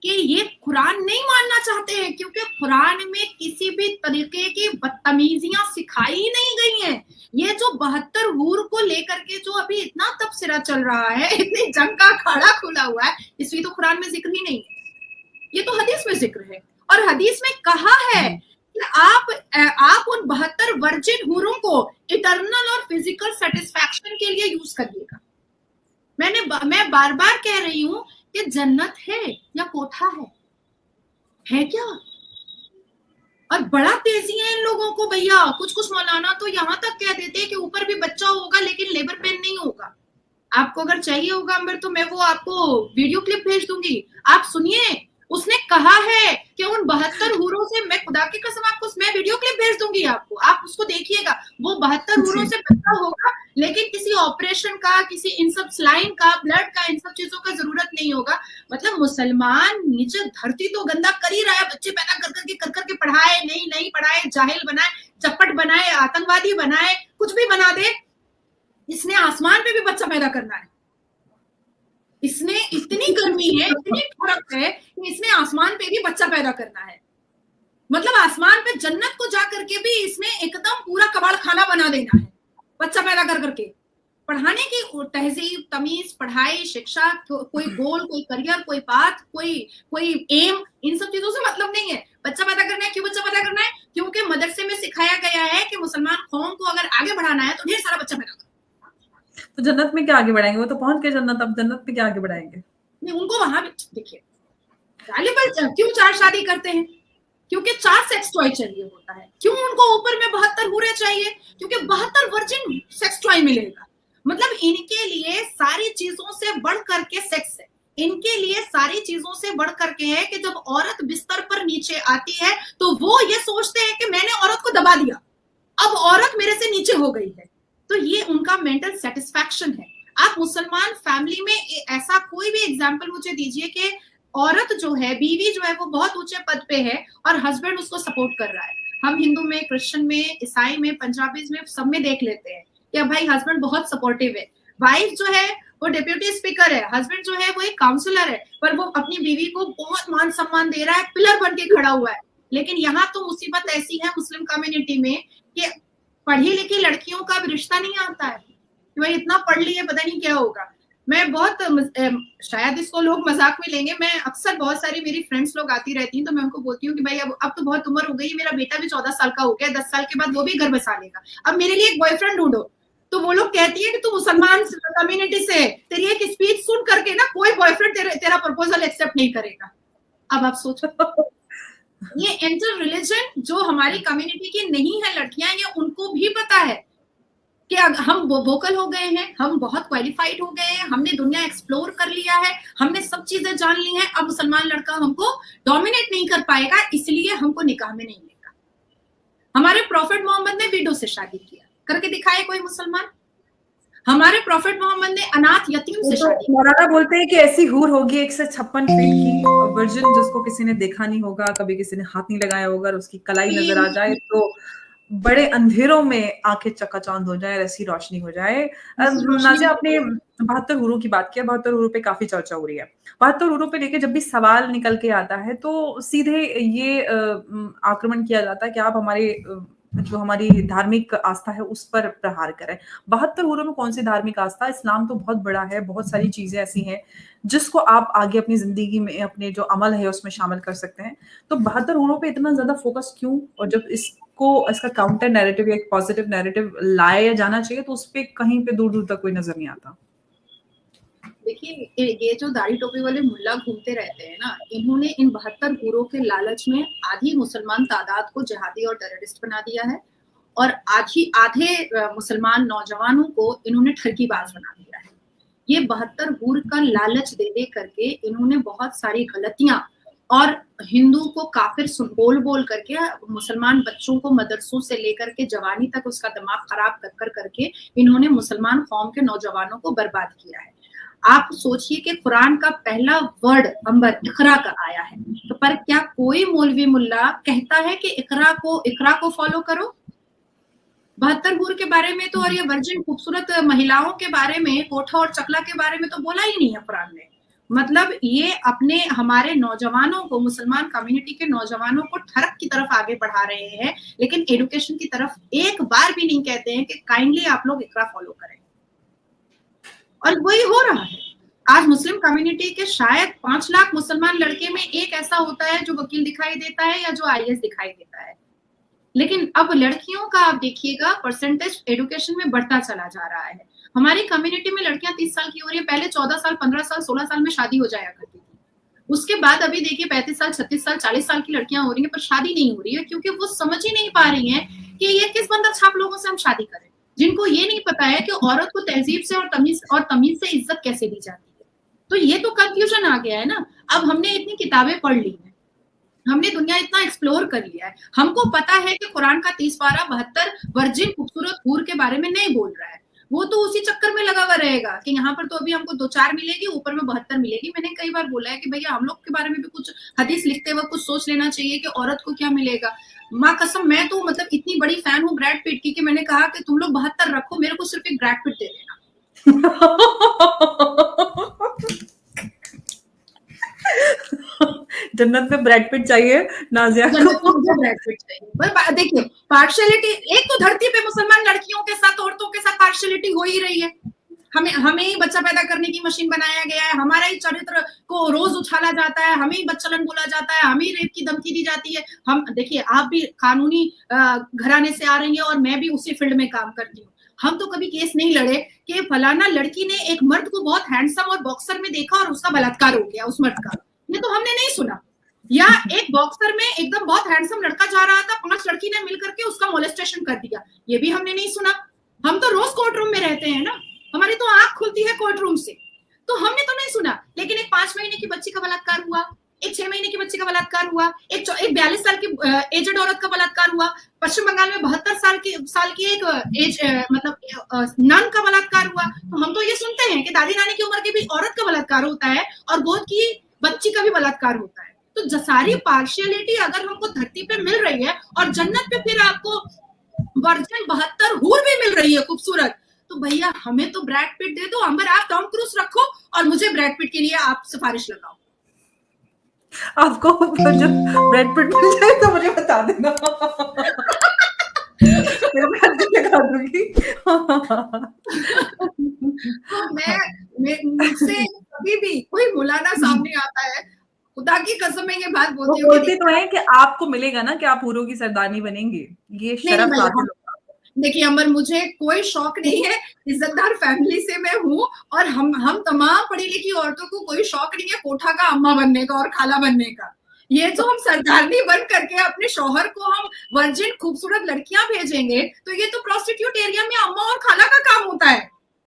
कि ये कुरान नहीं मानना चाहते हैं, क्योंकि कुरान में किसी भी तरीके की बदतमीजियां सिखाई ही नहीं गई हैं। ये जो 72 हूर को लेकर के जो अभी इतना तबसरा चल रहा है, इतनी जंग का अखाड़ा खुला हुआ है, इसमें तो कुरान में जिक्र ही नहीं है, ये तो हदीस में जिक्र है। और हदीस में कहा है कि आप उन 72 वर्जिन हूरों को इटर्नल और फिजिकल सेटिस्फैक्शन के लिए यूज करिएगा। मैं बार बार कह रही हूं कि जन्नत है या कोठा है क्या? और बड़ा तेजी है इन लोगों को भैया। कुछ कुछ मौलाना तो यहां तक कह देते हैं कि ऊपर भी बच्चा होगा लेकिन लेबर पेन नहीं होगा। आपको अगर चाहिए होगा अंबर तो मैं वो आपको वीडियो क्लिप भेज दूंगी, आप सुनिए। उसने कहा है कि उन 72 हूरों से, मैं खुदा की कसम आपको, मैं वीडियो क्लिप भेज दूंगी आपको, आप उसको देखिएगा। वो 72 हूरों से बच्चा होगा लेकिन किसी ऑपरेशन का, किसी इन सब स्लाइन का, ब्लड का, इन सब चीजों का जरूरत नहीं होगा। मतलब मुसलमान नीचे धरती तो गंदा कर ही रहा है, बच्चे पैदा कर करके पढ़ाए, नहीं पढ़ाए, जाहिल बनाए, चप्पट बनाए, आतंकवादी बनाए, कुछ भी बना दे। इसने आसमान पे भी बच्चा पैदा करना है। इसने इतनी गर्मी है, इतनी फर्क है कि इसने आसमान पे भी बच्चा पैदा करना है। मतलब आसमान पे जन्नत को जाकर के भी इसने एकदम पूरा कबाड़ खाना बना देना है, बच्चा पैदा कर करके। पढ़ाने की तहजीब, तमीज, पढ़ाई, शिक्षा, कोई गोल, कोई करियर, कोई पाथ, कोई एम, इन सब चीजों से मतलब नहीं है। बच्चा पैदा करना है। क्यों बच्चा पैदा करना है? क्योंकि मदरसे में सिखाया गया है कि मुसलमान कौम को अगर आगे बढ़ाना है तो ढेर सारा बच्चा पैदा करो। तो जन्नत में क्या आगे बढ़ाएंगे? वो तो पहुंच गए जन्नत, अब जन्नत में क्या आगे बढ़ाएंगे? नहीं, उनको वहां भी देखिए, क्यों 4 शादी करते हैं? क्योंकि 4 सेक्स टॉय चाहिए होता है। क्यों उनको ऊपर में 72 हूरें चाहिए? क्योंकि 72 वर्जिन सेक्स टॉय मिलेगा। मतलब इनके लिए सारी चीजों से बढ़ करके सेक्स है। इनके लिए सारी चीजों से बढ़ करके है कि जब औरत बिस्तर पर नीचे आती है तो वो ये सोचते हैं कि मैंने औरत को दबा दिया, अब औरत मेरे से नीचे हो गई है। तो ये उनका मेंटल सेटिस्फैक्शन है। आप मुसलमान फैमिली में ऐसा कोई भी एग्जाम्पल मुझे दीजिए कि औरत जो है, बीवी जो है, वो बहुत ऊंचे पद पे है और हस्बैंड उसको सपोर्ट कर रहा है। हम हिंदू में, क्रिश्चियन में, ईसाई में, पंजाबी में, सब में देख लेते हैं कि भाई हस्बैंड बहुत सपोर्टिव है। वाइफ जो है वो डिप्यूटी स्पीकर है, हस्बैंड जो है वो एक काउंसलर है, पर वो अपनी बीवी को बहुत मान सम्मान दे रहा है, पिलर बन के खड़ा हुआ है। लेकिन यहाँ तो मुसीबत ऐसी है मुस्लिम कम्युनिटी में कि पढ़ी लिखी लड़कियों का भी रिश्ता नहीं आता है कि भाई इतना पढ़ ली है, पता नहीं क्या होगा। मैं बहुत शायद इसको लोग मजाक में लेंगे, मैं अक्सर बहुत सारी मेरी फ्रेंड्स लोग आती रहती हैं तो मैं उनको बोलती हूँ कि भाई अब तो बहुत उम्र हो गई, मेरा बेटा भी 14 साल का हो गया, 10 साल के बाद वो भी घर बसा लेगा, अब मेरे लिए एक बॉयफ्रेंड ढूंढो। तो वो लोग कहती है कि तू मुसलमान कम्युनिटी से, तेरी एक स्पीच सुन करके ना कोई बॉयफ्रेंड तेरा प्रपोजल एक्सेप्ट नहीं करेगा। अब आप सोचो, ये इंटर रिलीजन जो हमारी कम्युनिटी की नहीं है लड़कियां, ये उनको भी पता है कि हम वोकल हो गए हैं, हम बहुत क्वालिफाइड हो गए हैं, हमने दुनिया एक्सप्लोर कर लिया है, हमने सब चीजें जान ली हैं, अब मुसलमान लड़का हमको डोमिनेट नहीं कर पाएगा, इसलिए हमको निकाह में नहीं लेगा। हमारे प्रॉफिट मोहम्मद ने विडो से शादी किया, करके दिखाए कोई मुसलमान? हमारे प्रॉफिट मोहम्मद ने अनाथ यतीम से शादी की। मौलाना बोलते हैं कि ऐसी हूर होगी 156 फीट की वर्जिन, जिसको किसी ने देखा नहीं होगा, कभी किसी ने हाथ नहीं लगाया होगा, उसकी कलाई नजर आ जाए तो बड़े अंधेरों में आंखें चकाचौंध हो जाए, ऐसी रोशनी हो जाए। नाज़िया, आपने 72 हूरों की बात किया, 72 हूरों पे काफी चर्चा हो रही है। 72 हूरों पे लेके जब भी सवाल निकल के आता है तो सीधे ये आक्रमण किया जाता है कि आप हमारे जो हमारी धार्मिक आस्था है उस पर प्रहार करें। 72 हूरों में कौन सी धार्मिक आस्था? इस्लाम तो बहुत बड़ा है, बहुत सारी चीजें ऐसी हैं जिसको आप आगे अपनी जिंदगी में, अपने जो अमल है उसमें शामिल कर सकते हैं। तो 72 हूरों पे इतना ज्यादा फोकस क्यों? और जब इसका काउंटर नैरेटिव या एक पॉजिटिव नैरेटिव लाया जाना चाहिए तो उस पर कहीं पे दूर दूर तक कोई नजर नहीं आता। देखिए, ये जो दाढ़ी टोपी वाले मुल्ला घूमते रहते हैं ना, इन्होंने इन 72 हूरों के लालच में आधी मुसलमान तादाद को जिहादी और टेररिस्ट बना दिया है और आधे मुसलमान नौजवानों को इन्होंने ठरकीबाज बना दिया है। ये 72 हूर का लालच दे दे करके इन्होंने बहुत सारी गलतियां और हिंदू को काफिर बोल करके मुसलमान बच्चों को मदरसों से लेकर के जवानी तक उसका दिमाग खराब कर करके इन्होंने मुसलमान कौम के नौजवानों को बर्बाद किया है। आप सोचिए कि कुरान का पहला वर्ड अंबर इकरा का आया है, तो पर क्या कोई मौलवी मुल्ला कहता है कि इकरा को फॉलो करो? 72 हूर के बारे में तो, और ये वर्जिन खूबसूरत महिलाओं के बारे में, कोठा और चकला के बारे में तो बोला ही नहीं है कुरान ने। मतलब ये अपने हमारे नौजवानों को, मुसलमान कम्युनिटी के नौजवानों को ठरक की तरफ आगे बढ़ा रहे हैं, लेकिन एजुकेशन की तरफ एक बार भी नहीं कहते हैं कि काइंडली आप लोग इकरा फॉलो करें। और वही हो रहा है। आज मुस्लिम कम्युनिटी के शायद 5 लाख मुसलमान लड़के में एक ऐसा होता है जो वकील दिखाई देता है या जो आईएएस दिखाई देता है। लेकिन अब लड़कियों का आप देखिएगा परसेंटेज एजुकेशन में बढ़ता चला जा रहा है। हमारी कम्युनिटी में लड़कियां 30 साल की हो रही है, पहले 14 साल, 15 साल, 16 साल में शादी हो जाया करती थी। उसके बाद अभी देखिए 35 साल, 36 साल, 40 साल की लड़कियां हो रही हैं, पर शादी नहीं हो रही है, क्योंकि वो समझ ही नहीं पा रही हैं कि ये किस बंदर छाप लोगों से हम शादी करें, जिनको ये नहीं पता है कि औरत को तहजीब से और तमीज से इज्जत कैसे दी जाती है। तो ये तो कंफ्यूजन आ गया है ना। अब हमने इतनी किताबें पढ़ ली हैं, हमने दुनिया इतना एक्सप्लोर कर लिया है, हमको पता है कि कुरान का 30 पारा 72 वर्जिन खूबसूरत हूर के बारे में नहीं बोल रहा है। वो तो उसी चक्कर में लगा हुआ रहेगा कि यहाँ पर तो अभी हमको 2-4 मिलेगी, ऊपर में 72 मिलेगी। मैंने कई बार बोला है कि भैया हम लोग के बारे में भी कुछ हदीस लिखते वक्त कुछ सोच लेना चाहिए कि औरत को क्या मिलेगा। माँ कसम, मैं तो मतलब इतनी बड़ी फैन हूँ ब्रैड पिट की कि मैंने कहा कि तुम लोग 72 रखो, मेरे को सिर्फ एक ब्रैड पिट दे देना। जन्नत में ब्रैड पिट चाहिए नाजिया को। ब्रैड पिट चाहिए। देखिए पार्शियलिटी, एक तो धरती पे मुसलमान लड़कियों के साथ, औरतों के साथ पार्शियलिटी हो ही रही है। हमें ही बच्चा पैदा करने की मशीन बनाया गया है, हमारा ही चरित्र को रोज उछाला जाता है, हमें ही बच्चलन बोला जाता है, हमें ही रेप की धमकी दी जाती है। हम देखिए, आप भी कानूनी घराने से आ रही हैं और मैं भी उसी फील्ड में काम करती हूँ। हम तो कभी केस नहीं लड़े कि फलाना लड़की ने एक मर्द को बहुत हैंडसम और बॉक्सर में देखा और उसका बलात्कार हो गया उस मर्द का, ये तो हमने नहीं सुना। या एक बॉक्सर में एकदम बहुत हैंडसम लड़का जा रहा था, 5 लड़की ने मिलकर के उसका मोलेस्टेशन कर दिया, ये भी हमने नहीं सुना। हम तो रोज कोर्ट रूम में रहते हैं ना, हमारी तो आंख खुलती है कोर्ट रूम से, तो हमने तो नहीं सुना। लेकिन एक 5 महीने की बच्ची का बलात्कार हुआ, एक 6 महीने की बच्ची का बलात्कार हुआ, एक 42 साल की एजेड औरत का बलात्कार हुआ, पश्चिम बंगाल में 72 साल की एक नन का बलात्कार हुआ। तो हम तो ये सुनते हैं कि दादी नानी की उम्र की भी औरत का बलात्कार होता है और गोद की बच्ची का भी बलात्कार होता है। तो सारी पार्शियलिटी अगर हमको धरती पे मिल रही है और जन्नत पे फिर आपको वर्जिन 72 हूर भी मिल रही है खूबसूरत, तो भैया हमें तो ब्रैड पिट दे दो। अंबर आप टॉम क्रूज रखो और मुझे ब्रैड पिट के लिए आप सिफारिश लगाओ। आपको जब ब्रैड पिट मिल जाए तो मुझे बता देना। लगा दूंगी। तो मुझसे कभी भी कोई मौलाना सामने आता है, खुदा की कसम में ये बात बोलती हूँ। बोलते तो है कि आपको मिलेगा ना कि आप हूरों की सरदारनी बनेंगे, ये शरफ हासिल होगा। देखिए अमर, मुझे कोई शौक नहीं है, इज्जतदार फैमिली से मैं हूँ और हम तमाम पढ़ी लिखी औरतों को कोई शौक नहीं है कोठा का अम्मा बनने का और खाला बनने का। ये जो हम सरदारनी बन करके अपने शौहर को हम वर्जिन खूबसूरत लड़कियां भेजेंगे, तो ये तो प्रोस्टिट्यूट एरिया में अम्मा और खाला का काम होता है।